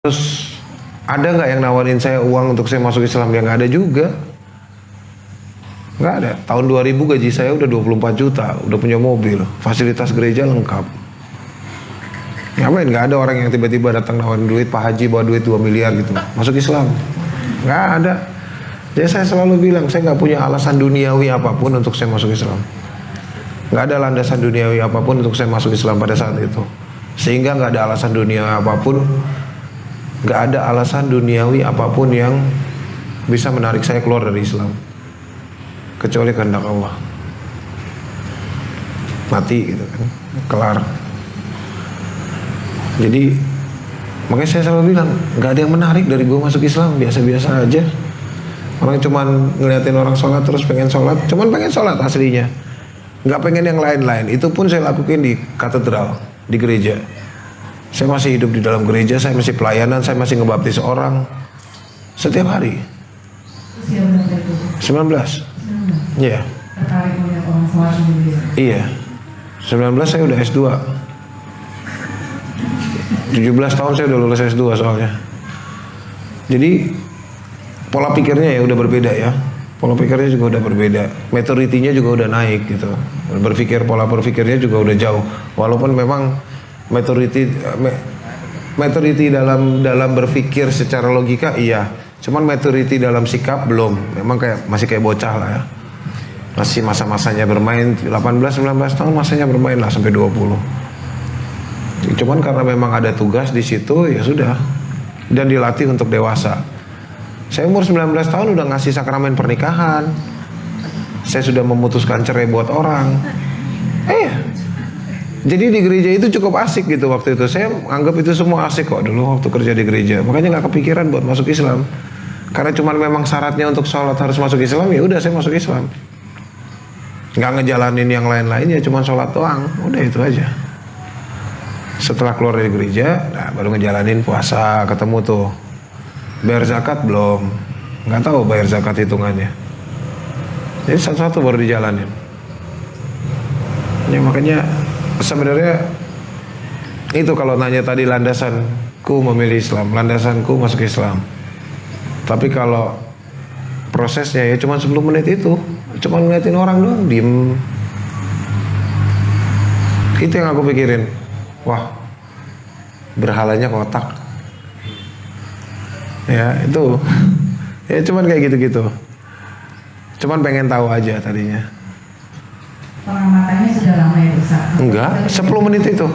Terus ada nggak yang nawarin saya uang untuk saya masuk Islam? Ya nggak ada juga. Nggak ada. Tahun 2000 gaji saya udah 24 juta, udah punya mobil, fasilitas gereja lengkap. Ngapain? Nggak ada orang yang tiba-tiba datang nawarin duit, Pak Haji bawa duit 2 miliar gitu, masuk Islam. Nggak ada. Jadi saya selalu bilang, saya nggak punya alasan duniawi apapun untuk saya masuk Islam. Nggak ada landasan duniawi apapun untuk saya masuk Islam pada saat itu. Sehingga nggak ada alasan duniawi apapun, nggak ada alasan duniawi apapun yang bisa menarik saya keluar dari Islam, kecuali kehendak Allah. Mati gitu kan, kelar. Jadi makanya saya selalu bilang, nggak ada yang menarik dari gue masuk Islam, biasa-biasa aja. Orang cuman ngeliatin orang sholat terus pengen sholat, cuman pengen sholat aslinya, nggak pengen yang lain-lain. Itu pun saya lakukan di katedral, di gereja. Saya masih hidup di dalam gereja, saya masih pelayanan, saya masih ngebaptis orang setiap hari. 19. Iya. Tertarik melihat orang sholat sendiri. Iya. 19 saya udah S2. 17 tahun saya udah lulus S2 soalnya. Jadi pola pikirnya ya udah berbeda ya. Pola pikirnya juga udah berbeda. Maturity-nya juga udah naik gitu. Pola berpikirnya juga udah jauh. Walaupun memang maturity dalam berpikir secara logika iya. Cuman maturity dalam sikap belum. Memang masih kayak bocah lah ya. Masih masa-masanya bermain 18-19 tahun, masanya bermain lah sampai 20. Cuman karena memang ada tugas di situ ya sudah, dan dilatih untuk dewasa. Saya umur 19 tahun udah ngasih sakramen pernikahan. Saya sudah memutuskan cerai buat orang. Jadi di gereja itu cukup asik gitu waktu itu. Saya anggap itu semua asik kok dulu waktu kerja di gereja. Makanya nggak kepikiran buat masuk Islam. Karena cuman memang syaratnya untuk sholat harus masuk Islam, ya udah saya masuk Islam. Nggak ngejalanin yang lain-lainnya, cuman sholat doang. Udah itu aja. Setelah keluar dari gereja, nah baru ngejalanin puasa, ketemu tuh. Bayar zakat belum, nggak tahu bayar zakat hitungannya. Jadi satu-satu baru dijalanin. Ya makanya sebenarnya itu kalau nanya tadi landasanku memilih Islam, landasanku masuk Islam. Tapi kalau prosesnya ya cuma 10 menit itu, cuma ngeliatin orang doang, diem. Itu yang aku pikirin. Wah, berhalanya kotak. Ya itu, ya cuman kayak gitu-gitu. Cuman pengen tahu aja tadinya. Pengamatannya sudah lama ya Ustaz? Enggak, 10 menit itu.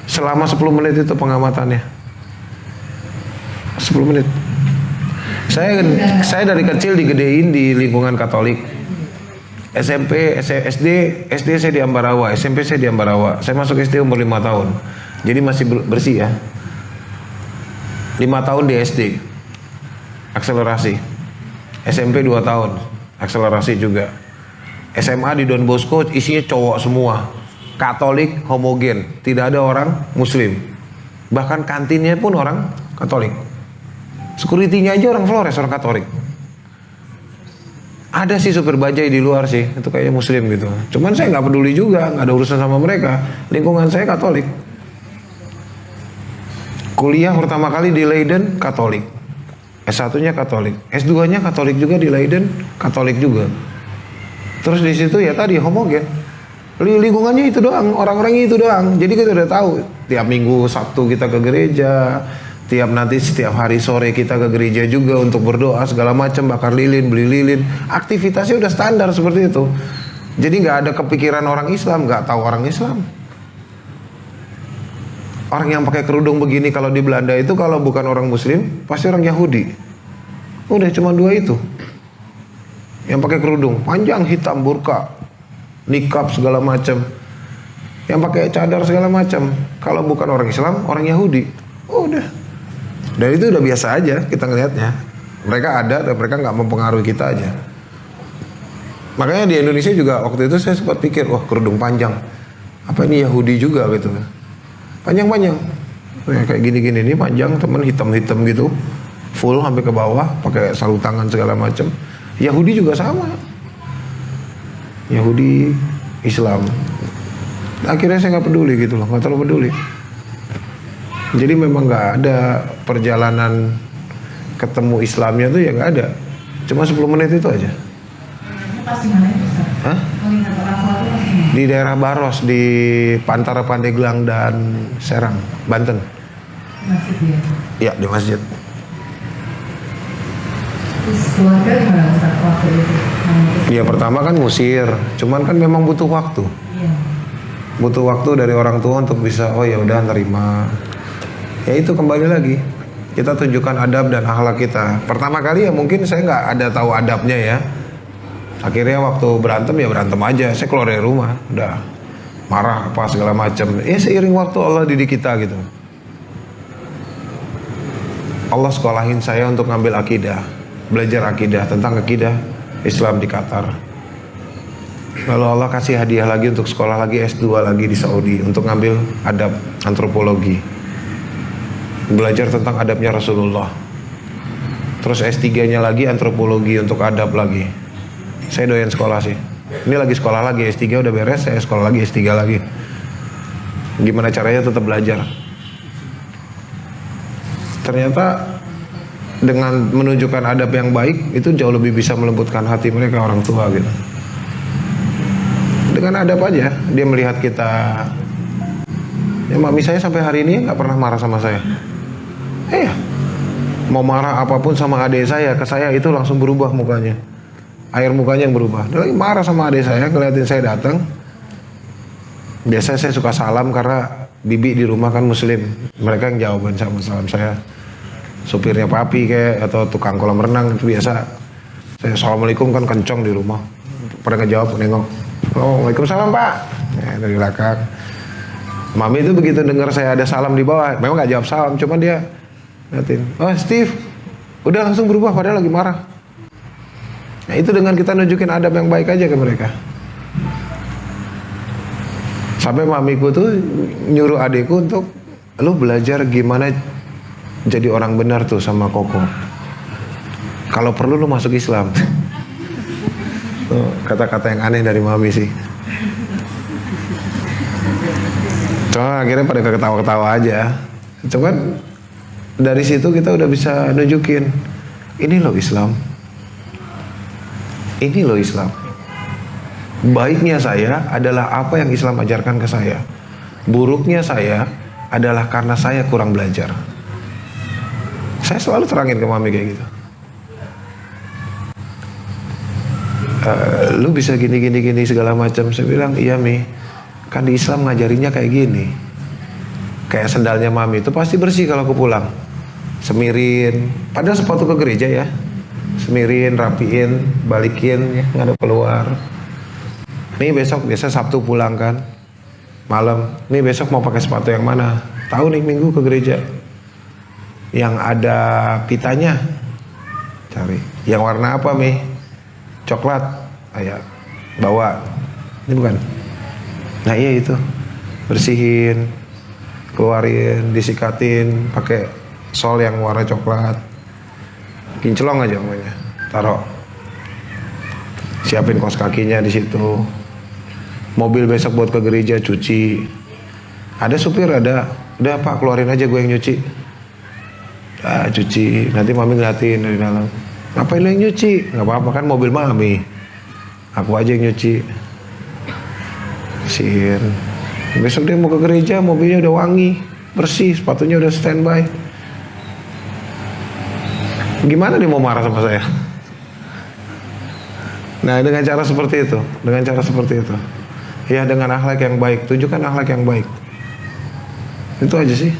Selama 10 menit itu pengamatannya. 10 menit. Saya dari kecil digedein di lingkungan Katolik. SMP, SD saya di Ambarawa, SMP saya di Ambarawa. Saya masuk SD umur 5 tahun. Jadi masih bersih ya. 5 tahun di SD. Akselerasi. SMP 2 tahun. Akselerasi juga. SMA di Don Bosco isinya cowok semua. Katolik homogen, tidak ada orang muslim. Bahkan kantinnya pun orang Katolik. Security-nya aja orang Flores, orang Katolik. Ada sih supir bajai di luar sih, itu kayaknya muslim gitu. Cuman saya nggak peduli juga, nggak ada urusan sama mereka. Lingkungan saya Katolik. Kuliah pertama kali di Leiden Katolik. S1-nya Katolik, S2-nya Katolik juga di Leiden, Katolik juga. Terus di situ ya tadi homogen. Lingkungannya itu doang, orang-orangnya itu doang. Jadi kita udah tahu, tiap minggu Sabtu kita ke gereja, setiap hari sore kita ke gereja juga untuk berdoa segala macam, bakar lilin, beli lilin. Aktivitasnya udah standar seperti itu. Jadi nggak ada kepikiran orang Islam, nggak tahu orang Islam. Orang yang pakai kerudung begini kalau di Belanda itu kalau bukan orang Muslim pasti orang Yahudi. Udah cuma 2 itu. Yang pakai kerudung panjang hitam, burka, nikab segala macam. Yang pakai cadar segala macam. Kalau bukan orang Islam, orang Yahudi. Udah. Dan itu udah biasa aja kita ngelihatnya. Mereka ada dan mereka nggak mempengaruhi kita aja. Makanya di Indonesia juga waktu itu saya sempat pikir, wah kerudung panjang, apa ini Yahudi juga gitu. Panjang-panjang. Kayak gini-gini ini panjang, temen hitam-hitam gitu. Full sampai ke bawah, pakai sarung tangan segala macam. Yahudi juga sama. Yahudi, Islam. Akhirnya saya nggak peduli gitu loh, nggak terlalu peduli. Jadi memang nggak ada perjalanan ketemu Islamnya tuh ya nggak ada. Cuma 10 menit itu aja. Ini pasti mana itu Ustaz? Hah? Melihat orang sholat itu pasti mana? Di daerah Baros di antara Pandeglang dan Serang, Banten. Masjid dia. Ya di masjid. Terus keluarga gimana Ustaz waktu itu? Ya pertama kan ngusir, cuman kan memang butuh waktu. Iya. Butuh waktu dari orang tua untuk bisa oh ya udah terima. Ya itu kembali lagi kita tunjukkan adab dan akhlak kita. Pertama kali ya mungkin saya nggak ada tahu adabnya ya. Akhirnya waktu berantem ya berantem aja. Saya keluar dari rumah udah marah apa segala macam. Ya seiring waktu Allah didik kita gitu. Allah sekolahin saya untuk ngambil akidah, belajar akidah tentang akidah Islam di Qatar. Lalu Allah kasih hadiah lagi untuk sekolah lagi S2 lagi di Saudi untuk ngambil adab antropologi. Belajar tentang adabnya Rasulullah. Terus S3-nya lagi antropologi untuk adab lagi. Saya doyan sekolah sih. Ini lagi sekolah lagi, S3 udah beres, saya sekolah lagi S3 lagi. Gimana caranya tetap belajar. Ternyata dengan menunjukkan adab yang baik itu jauh lebih bisa melembutkan hati mereka orang tua gitu. Dengan adab aja dia melihat kita. Ya mami saya sampai hari ini nggak pernah marah sama saya. Iya, mau marah apapun sama adik saya, ke saya itu langsung berubah mukanya. Air mukanya yang berubah. Dia lagi marah sama adik saya, ngeliatin saya datang. Biasanya saya suka salam karena bibi di rumah kan muslim. Mereka yang jawaban sama salam saya. Supirnya papi kayak atau tukang kolam renang itu biasa. Saya assalamualaikum kan kencang di rumah. Pada ngejawab nengok. Oh, waalaikumsalam pak. Ya, dari belakang. Mami itu begitu dengar saya ada salam di bawah, memang nggak jawab salam, cuma dia liatin, oh Steve, udah langsung berubah padahal lagi marah. Nah itu dengan kita nunjukin adab yang baik aja ke mereka. Sampai mamiku tuh nyuruh adikku untuk lu belajar gimana jadi orang benar tuh sama Koko. Kalau perlu lu masuk Islam. Tuh, kata-kata yang aneh dari mami sih. Cuma akhirnya pada ketawa-ketawa aja. Cuman dari situ kita udah bisa nunjukin ini loh Islam. Ini loh Islam. Baiknya saya adalah apa yang Islam ajarkan ke saya. Buruknya saya adalah karena saya kurang belajar. Saya selalu terangin ke mami kayak gitu. Lu bisa gini segala macam. Saya bilang iya mi, kan di Islam ngajarinnya kayak gini. Kayak sendalnya mami itu pasti bersih kalau aku pulang. Semirin, padahal sepatu ke gereja ya. Semirin, rapiin, balikin ya, nggak ada keluar. Nih besok biasa Sabtu pulang kan, malam. Nih besok mau pakai sepatu yang mana? Tahu nih Minggu ke gereja. Yang ada pitanya, cari. Yang warna apa mi? Coklat, ayah bawa. Ini bukan? Nah iya itu, bersihin, keluarin, disikatin, pakai sol yang warna coklat, kinclong aja namanya, taruh, siapin kaos kakinya di situ. Mobil besok buat ke gereja cuci. Ada supir ada, udah pak keluarin aja gue yang nyuci. Cuci, nanti mami ngeliatin dari dalam. Ngapain lo yang nyuci? Nggak apa-apa kan mobil mami. Aku aja yang nyuci. Bersihin. Besok dia mau ke gereja, mobilnya udah wangi, bersih, sepatunya udah standby. Gimana dia mau marah sama saya? Nah dengan cara seperti itu, ya dengan akhlak yang baik, tunjukkan akhlak yang baik. Itu aja sih.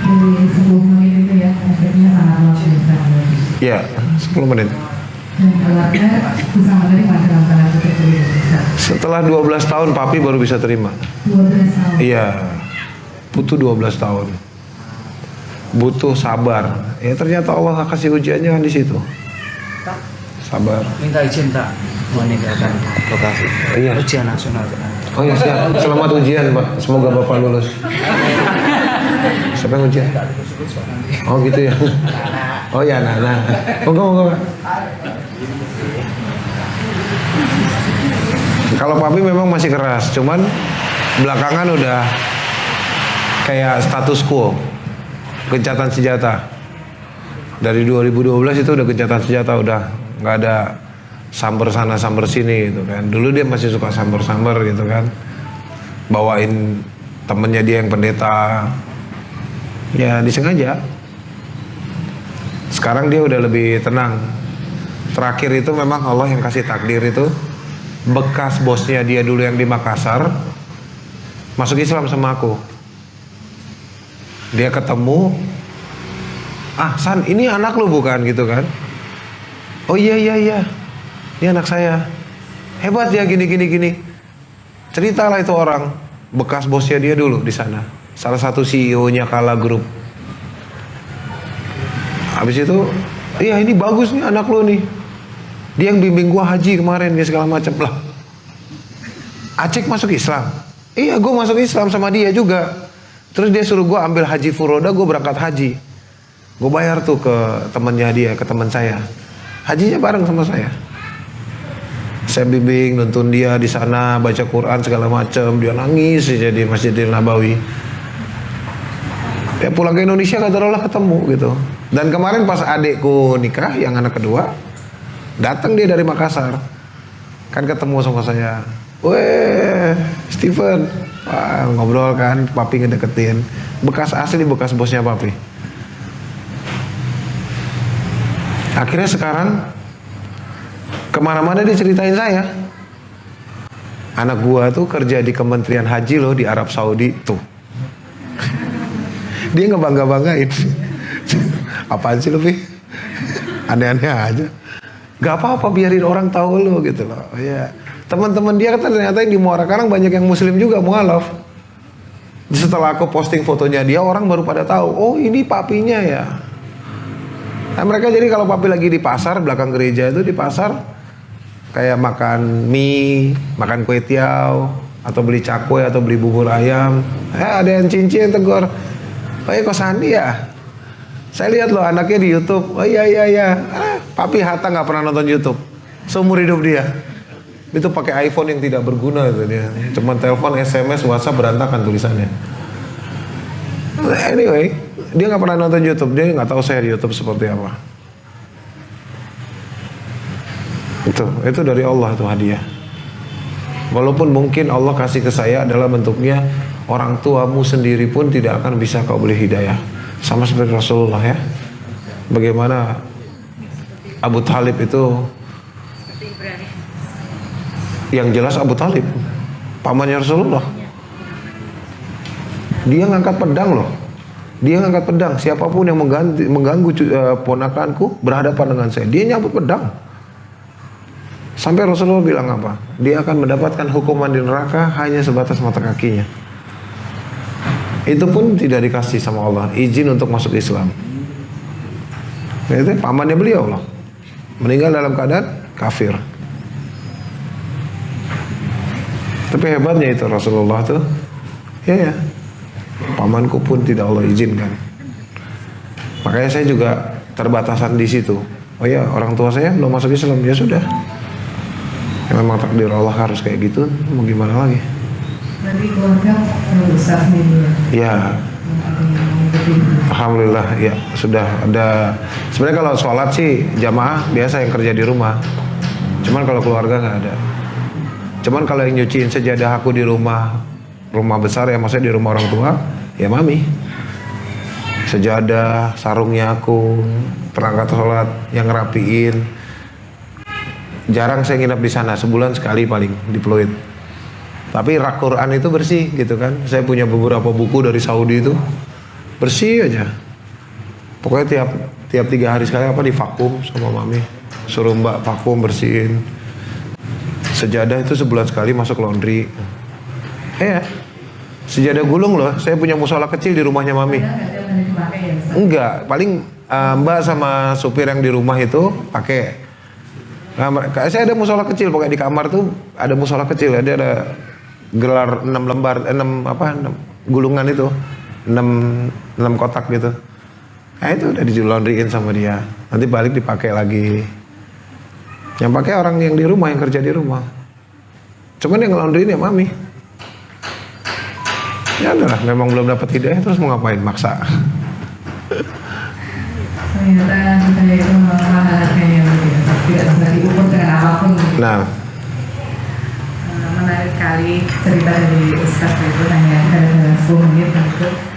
Dari 10 menit itu ya, efeknya sangat luar biasa. Ya, 10 menit. Dan keluarga bisa menerima dalam tanda kutip itu Ustaz. Setelah 12 tahun papi baru bisa terima. 12 tahun. Iya, butuh 12 tahun. Butuh sabar. Ya ternyata Allah kasih ujiannya kan di situ. Sabar. Minta izin tak meninggalkan lokasi. Iya. Ujian nasional. Oh ya siap. Selamat ujian Pak. Semoga Bapak lulus. Siapa yang ujian? Oh gitu ya. Oh ya Nana. Moga Pak. Kalau papi memang masih keras, cuman belakangan udah kayak status quo, gencatan senjata. Dari 2012 itu udah gencatan senjata, udah nggak ada samber sana samber sini gitu kan. Dulu dia masih suka samber-samber gitu kan, bawain temennya dia yang pendeta, ya disengaja. Sekarang dia udah lebih tenang. Terakhir itu memang Allah yang kasih takdir itu, bekas bosnya dia dulu yang di Makassar masuk Islam sama aku. Dia ketemu, ah San, ini anak lu bukan gitu kan? Oh iya, ini anak saya. Hebat ya gini. Ceritalah itu orang, bekas bosnya dia dulu di sana, salah satu CEO-nya Kala Group. Habis itu, iya ini bagus nih anak lu nih. Dia yang bimbing gua haji kemarin, dia segala macam lah. Acek masuk Islam. Iya, gua masuk Islam sama dia juga. Terus dia suruh gue ambil haji furoda, gue berangkat haji. Gue bayar tuh ke temannya dia, ke teman saya. Hajinya bareng sama saya. Saya bimbing, nuntun dia di sana, baca Quran segala macam. Dia nangis aja di Masjidil Nabawi. Ya pulang ke Indonesia katakanlah ketemu gitu. Dan kemarin pas adekku nikah, yang anak kedua, datang dia dari Makassar. Kan ketemu sama saya. Weh, Steven. Wah, ngobrol kan, papi ngedeketin. Bekas asli, bekas bosnya papi. Akhirnya sekarang kemana-mana dia ceritain saya. Anak gua tuh kerja di Kementerian Haji loh di Arab Saudi tuh. Dia ngebangga-banggain. Apaan sih lu, Pi? Aneh-aneh aja. Gak apa-apa, biarin orang tahu lo gitu loh. Ya. Teman-teman dia kata ternyata yang di Muara Karang banyak yang muslim juga, mualaf. Setelah aku posting fotonya dia, orang baru pada tahu, oh ini papinya ya. Nah, mereka jadi kalau papi lagi di pasar, belakang gereja itu di pasar, kayak makan mie, makan kue tiaw, atau beli cakwe, atau beli bubur ayam. Ada yang cincin tegur, oh iya kok Sandi ya? Saya lihat loh anaknya di YouTube. Oh iya. Papi Hatta nggak pernah nonton YouTube seumur hidup dia. Itu pakai iPhone yang tidak berguna itu dia. Cuman telepon, SMS, WhatsApp berantakan tulisannya. Anyway, dia nggak pernah nonton YouTube. Dia nggak tahu saya di YouTube seperti apa. Itu dari Allah itu hadiah. Walaupun mungkin Allah kasih ke saya adalah bentuknya orang tuamu sendiri pun tidak akan bisa kau beli hidayah. Sama seperti Rasulullah ya. Bagaimana Abu Talib itu, yang jelas Abu Talib pamannya Rasulullah. Dia ngangkat pedang loh. Dia ngangkat pedang. Siapapun yang mengganggu ponakanku berhadapan dengan saya, dia nyabut pedang. Sampai Rasulullah bilang apa? Dia akan mendapatkan hukuman di neraka hanya sebatas mata kakinya. Itu pun tidak dikasih sama Allah izin untuk masuk Islam. Itu pamannya beliau loh, meninggal dalam keadaan kafir. Tapi hebatnya itu Rasulullah tuh, ya, pamanku pun tidak Allah izinkan. Makanya saya juga terbatasan di situ. Oh ya, orang tua saya belum masuk Islam, ya sudah. Ya, memang takdir Allah harus kayak gitu, mau gimana lagi? Dari keluarga besar nih ya. Alhamdulillah ya sudah ada. Sebenarnya kalau sholat sih jamaah biasa yang kerja di rumah. Cuman kalau keluarga nggak ada. Cuman kalau yang nyuciin sejadah aku di rumah besar ya, maksudnya di rumah orang tua ya mami. Sejadah, sarungnya aku, perangkat sholat yang ngerapiin. Jarang saya nginep di sana, sebulan sekali paling di Pluit. Tapi rak Quran itu bersih gitu kan. Saya punya beberapa buku dari Saudi itu bersih aja. Pokoknya tiap 3 hari sekali divakum sama mami. Suruh mbak vakum bersihin. Sejadah itu sebulan sekali masuk laundry. Sejadah gulung loh. Saya punya musola kecil di rumahnya mami. Enggak, paling mbak sama supir yang di rumah itu pakai. Nah, saya ada musola kecil, pokoknya di kamar tuh ada musola kecil. Ada gelar 6 lembar, 6 gulungan itu, 6 kotak gitu. Nah itu udah di-laundryin sama dia. Nanti balik dipakai lagi. Yang pakai orang yang di rumah, yang kerja di rumah. Cuman yang laundryin ya mami. Ya adalah, memang belum dapat hidayah terus mau ngapain, maksa. Ternyata kita itu memang hal-hal yang tidak bisa diukur dengan apapun. Nah, Menarik sekali cerita dari Ustaz itu hanya dalam 10 menit untuk